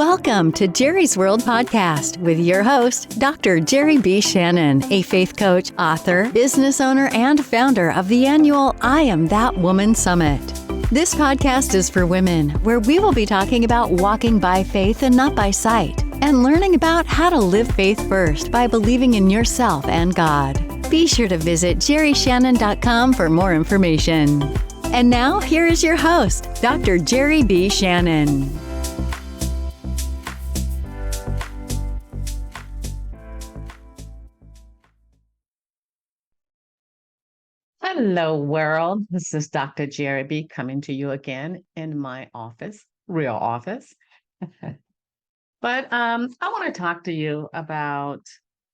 Welcome to Jerry's World Podcast with your host, Dr. Jerry B. Shannon, a faith coach, author, business owner, and founder of the annual I Am That Woman Summit. This podcast is for women, where we will be talking about walking by faith and not by sight, and learning about how to live faith first by believing in yourself and God. Be sure to visit jerryshannon.com for more information. And now, here is your host, Dr. Jerry B. Shannon. Hello, world. This is Dr. Jerry B. coming to you again in my office, real office. But I want to talk to you about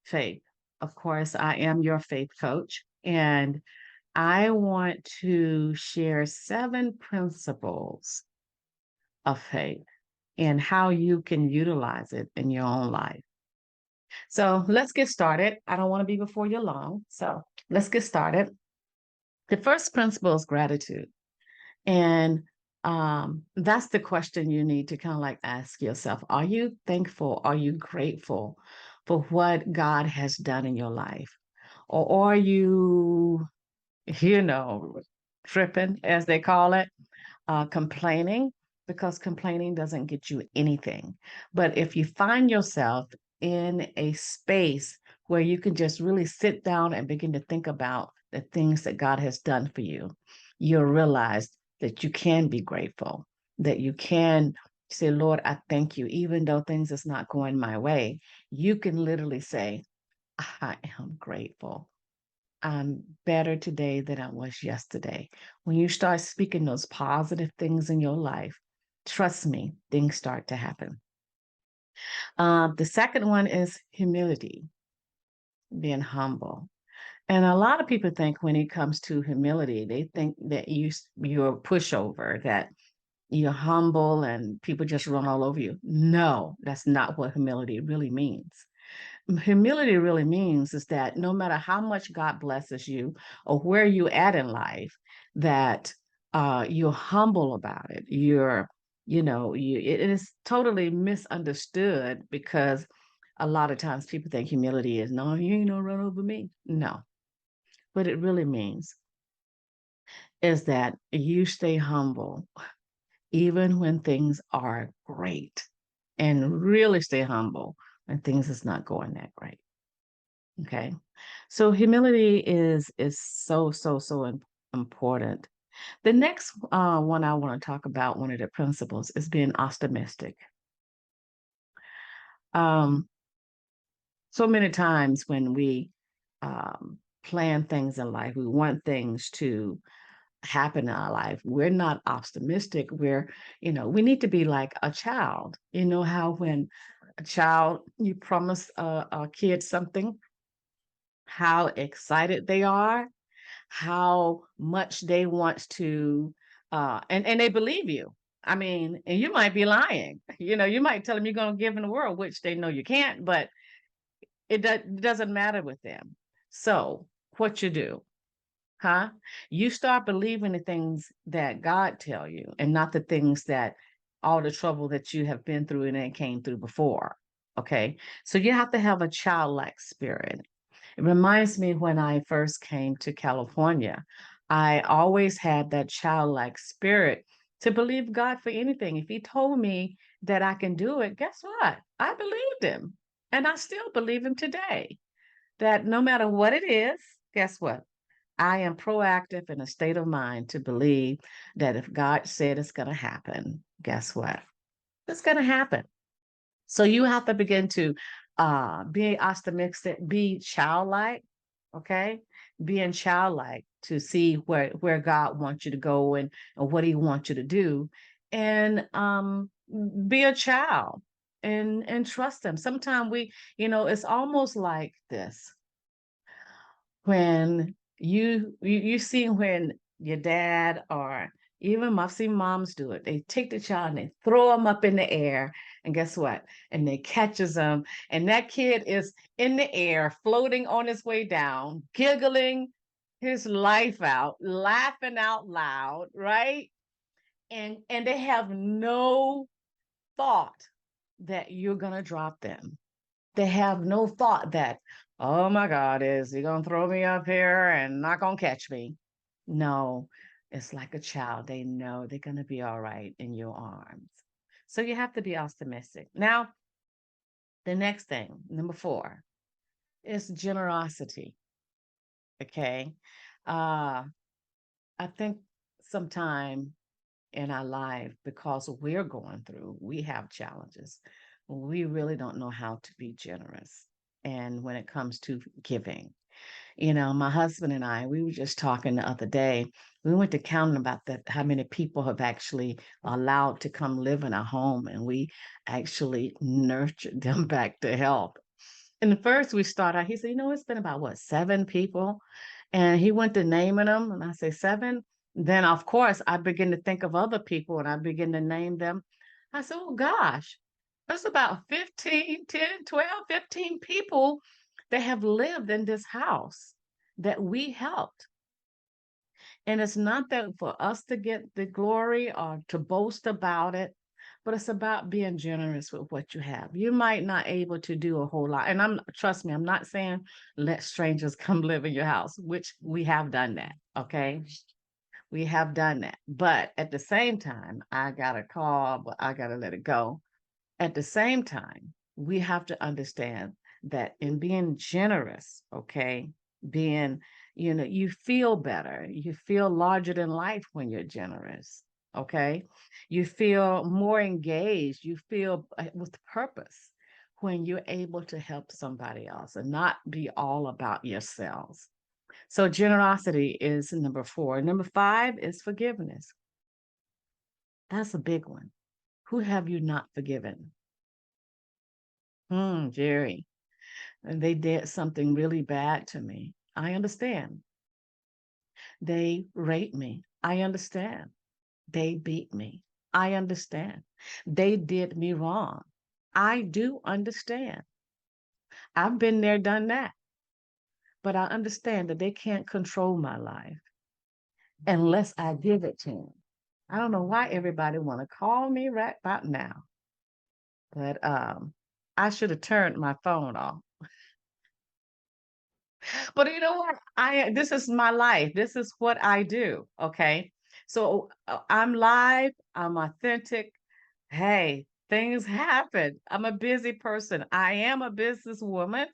faith. Of course, I am your faith coach, and I want to share 7 principles of faith and how you can utilize it in your own life. So let's get started. I don't want to be before you long, so let's get started. The first principle is gratitude. And that's the question you need to kind of like ask yourself. Are you thankful? Are you grateful for what God has done in your life? Or are you, tripping, as they call it, complaining? Because complaining doesn't get you anything. But if you find yourself in a space where you can just really sit down and begin to think about the things that God has done for you, you'll realize that you can be grateful, that you can say, Lord, I thank you, even though things is not going my way. You can literally say, I am grateful. I'm better today than I was yesterday. When you start speaking those positive things in your life, trust me, things start to happen. The second one is humility, being humble. And a lot of people think when it comes to humility, they think that you're a pushover, that you're humble and people just run all over you. No, that's not what humility really means. Humility really means is that no matter how much God blesses you or where you at in life, that you're humble about it. It is totally misunderstood because a lot of times people think humility is, no, you ain't gonna run over me. No. What it really means is that you stay humble even when things are great, and really stay humble when things is not going that great. Okay. So humility is so important. The next one I want to talk about, one of the principles, is being optimistic. So many times when we plan things in life, we want things to happen in our life. We're not optimistic. We need to be like a child. You know how when a child, you promise a kid something, how excited they are, how much they want to, and they believe you. I mean, and you might be lying. You might tell them you're going to give in the world, which they know you can't, but it doesn't matter with them. So what you do, huh? You start believing the things that God tell you and not the things that all the trouble that you have been through and then came through before. Okay. So you have to have a childlike spirit. It reminds me when I first came to California, I always had that childlike spirit to believe God for anything. If he told me that I can do it, guess what? I believed him. And I still believe him today. That no matter what it is, guess what? I am proactive in a state of mind to believe that if God said it's going to happen, guess what? It's going to happen. So you have to begin to be optimistic, be childlike, okay? Being childlike to see where God wants you to go and what he wants you to do. And be a child and trust him. Sometimes it's almost like this. When you see when your dad, or even I've seen moms do it, they take the child and they throw them up in the air, and guess what? And they catches them, and that kid is in the air, floating on his way down, giggling his life out, laughing out loud, right? And they have no thought that you're going to drop them. They have no thought that, oh my God, is he going to throw me up here and not going to catch me? No, it's like a child. They know they're going to be all right in your arms. So you have to be optimistic. Now, the next thing, number 4, is generosity. Okay. Uh, I think sometime in our life, because we're going through, we have challenges. We really don't know how to be generous. And when it comes to giving, my husband and I, we were just talking the other day. We went to counting about that, how many people have actually allowed to come live in our home, and we actually nurtured them back to health. And the first we start out, he said, it's been about what, 7 people? And he went to naming them, and I say 7. Then of course I begin to think of other people and I begin to name them. I said, oh gosh, there's about 15, 10, 12, 15 people that have lived in this house that we helped. And it's not that for us to get the glory or to boast about it, but it's about being generous with what you have. You might not able to do a whole lot. And trust me, I'm not saying let strangers come live in your house, which we have done that. Okay. We have done that. But at the same time, I got a call, but I got to let it go. At the same time, we have to understand that in being generous, okay, being, you feel better. You feel larger than life when you're generous, okay? You feel more engaged. You feel with purpose when you're able to help somebody else and not be all about yourselves. So generosity is number 4. Number 5 is forgiveness. That's a big one. Who have you not forgiven? Jerry, and they did something really bad to me. I understand. They raped me. I understand. They beat me. I understand. They did me wrong. I do understand. I've been there, done that. But I understand that they can't control my life unless I give it to them. I don't know why everybody want to call me right about now, but I should have turned my phone off. But you know what? This is my life. This is what I do. Okay. So I'm live, I'm authentic. Hey, things happen. I'm a busy person. I am a businesswoman.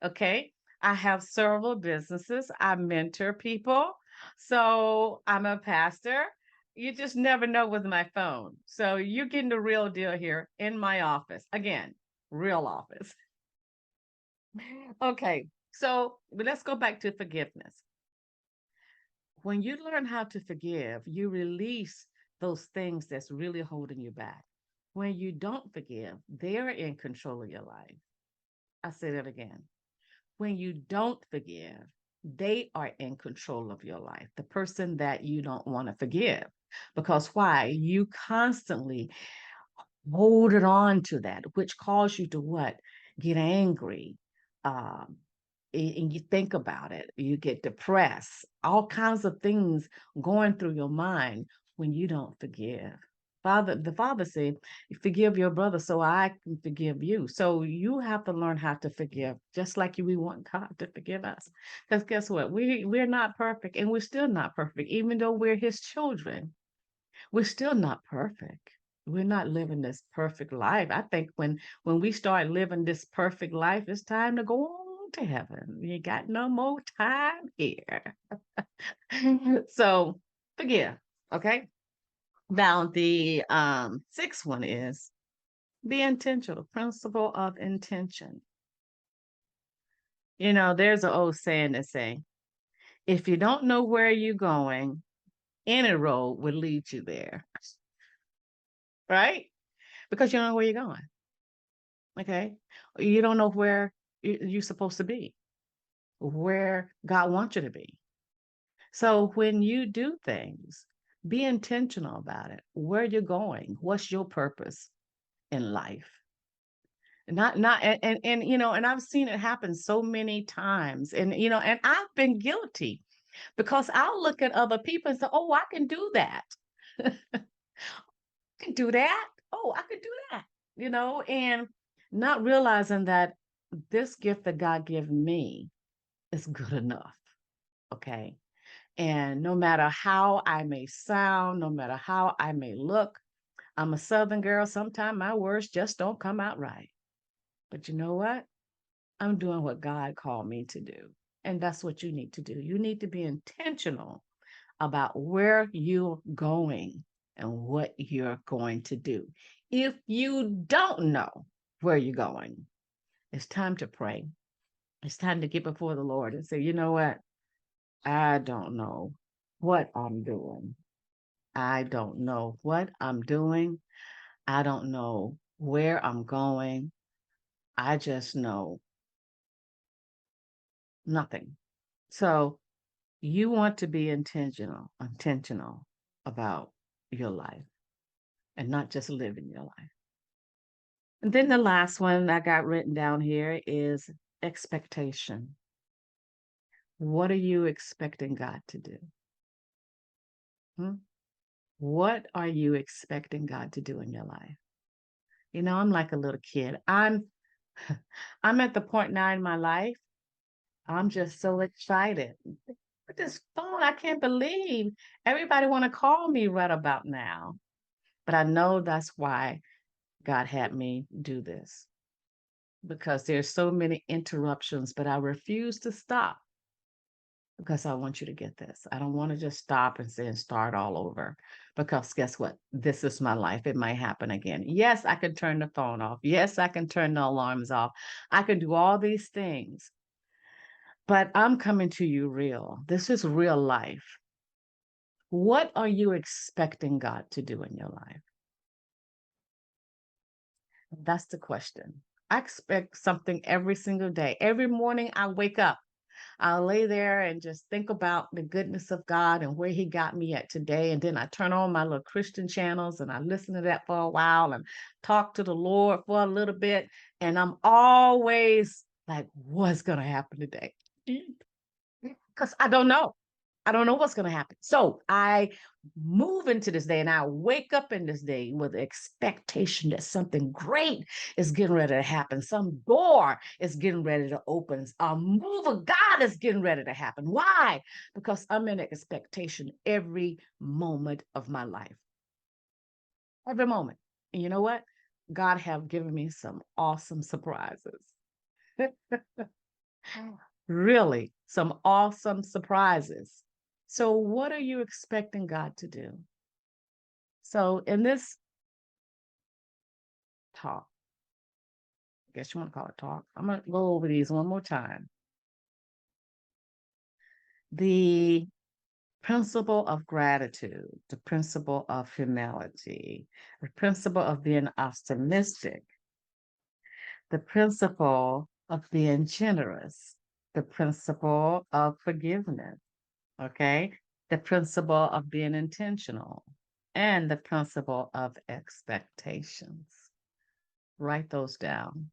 Okay. I have several businesses. I mentor people. So I'm a pastor. You just never know with my phone. So you're getting the real deal here in my office. Again, real office. Okay. So but let's go back to forgiveness. When you learn how to forgive, you release those things that's really holding you back. When you don't forgive, they're in control of your life. I say that again. When you don't forgive, they are in control of your life. The person that you don't want to forgive. Because why? You constantly hold it on to that, which cause you to what? Get angry. Um, and you think about it, you get depressed, all kinds of things going through your mind when you don't forgive. The Father said, forgive your brother so I can forgive you. So you have to learn how to forgive, just like we want God to forgive us. Because guess what? We're not perfect, and we're still not perfect, even though we're his children. We're still not perfect. We're not living this perfect life. I think when we start living this perfect life, it's time to go on to heaven. You got no more time here. So forgive. Okay. Now the 6th one is be intentional. Principle of intention. There's an old saying that say, if you don't know where you're going, any road will lead you there. Right? Because you don't know where you're going. Okay. You don't know where you're supposed to be, where God wants you to be. So when you do things, be intentional about it. Where you're going, what's your purpose in life? Not and I've seen it happen so many times. And I've been guilty because I'll look at other people and say, oh, I can do that. I can do that. Oh, I could do that. and not realizing that this gift that God gave me is good enough. Okay. And no matter how I may sound, no matter how I may look, I'm a Southern girl. Sometimes my words just don't come out right. But you know what? I'm doing what God called me to do. And that's what you need to do. You need to be intentional about where you're going and what you're going to do. If you don't know where you're going, it's time to pray. It's time to get before the Lord and say, you know what? I don't know what I'm doing. I don't know what I'm doing. I don't know where I'm going. I just know nothing. So you want to be intentional about your life and not just living your life. And then the last one I got written down here is expectation. What are you expecting God to do? Hmm? What are you expecting God to do in your life? I'm like a little kid. I'm at the point now in my life. I'm just so excited. With this phone, I can't believe everybody want to call me right about now. But I know that's why God had me do this because there's so many interruptions, but I refuse to stop because I want you to get this. I don't want to just stop and say and start all over because guess what? This is my life. It might happen again. Yes, I can turn the phone off. Yes, I can turn the alarms off. I can do all these things, but I'm coming to you real. This is real life. What are you expecting God to do in your life? That's the question. I expect something every single day. Every morning I wake up, I'll lay there and just think about the goodness of God and where He got me at today. And then I turn on my little Christian channels and I listen to that for a while and talk to the Lord for a little bit. And I'm always like, what's going to happen today? Because I don't know. I don't know what's going to happen. So I move into this day and I wake up in this day with the expectation that something great is getting ready to happen. Some door is getting ready to open. A move of God is getting ready to happen. Why? Because I'm in expectation every moment of my life. Every moment. And you know what? God have given me some awesome surprises. Really, some awesome surprises. So, what are you expecting God to do? So, in this talk, I guess you want to call it talk, I'm going to go over these one more time. The principle of gratitude, the principle of humility, the principle of being optimistic, the principle of being generous, the principle of forgiveness, okay? The principle of being intentional, and the principle of expectations. Write those down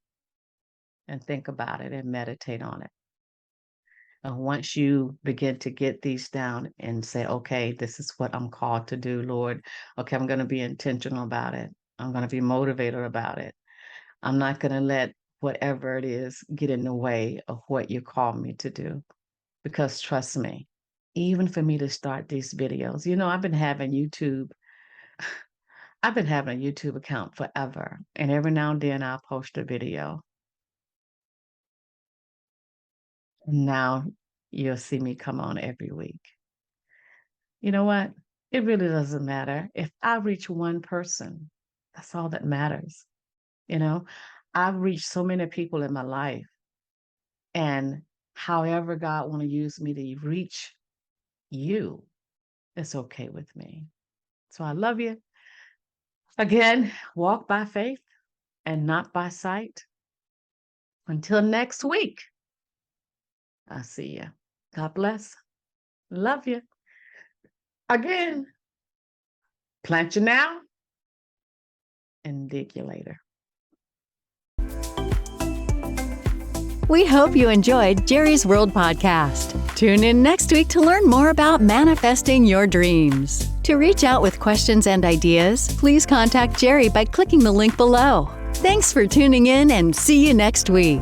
and think about it and meditate on it. And once you begin to get these down and say, okay, this is what I'm called to do, Lord. Okay, I'm going to be intentional about it. I'm going to be motivated about it. I'm not going to let whatever it is get in the way of what you call me to do. Because trust me, even for me to start these videos, I've been having a YouTube account forever. And every now and then I'll post a video. And now you'll see me come on every week. You know what? It really doesn't matter. If I reach one person, that's all that matters. I've reached so many people in my life. And however God want to use me to reach you, it's okay with me. So I love you. Again, walk by faith and not by sight. Until next week, I'll see you. God bless. Love you. Again, plant you now and dig you later. We hope you enjoyed Jerry's World podcast. Tune in next week to learn more about manifesting your dreams. To reach out with questions and ideas, please contact Jerry by clicking the link below. Thanks for tuning in and see you next week.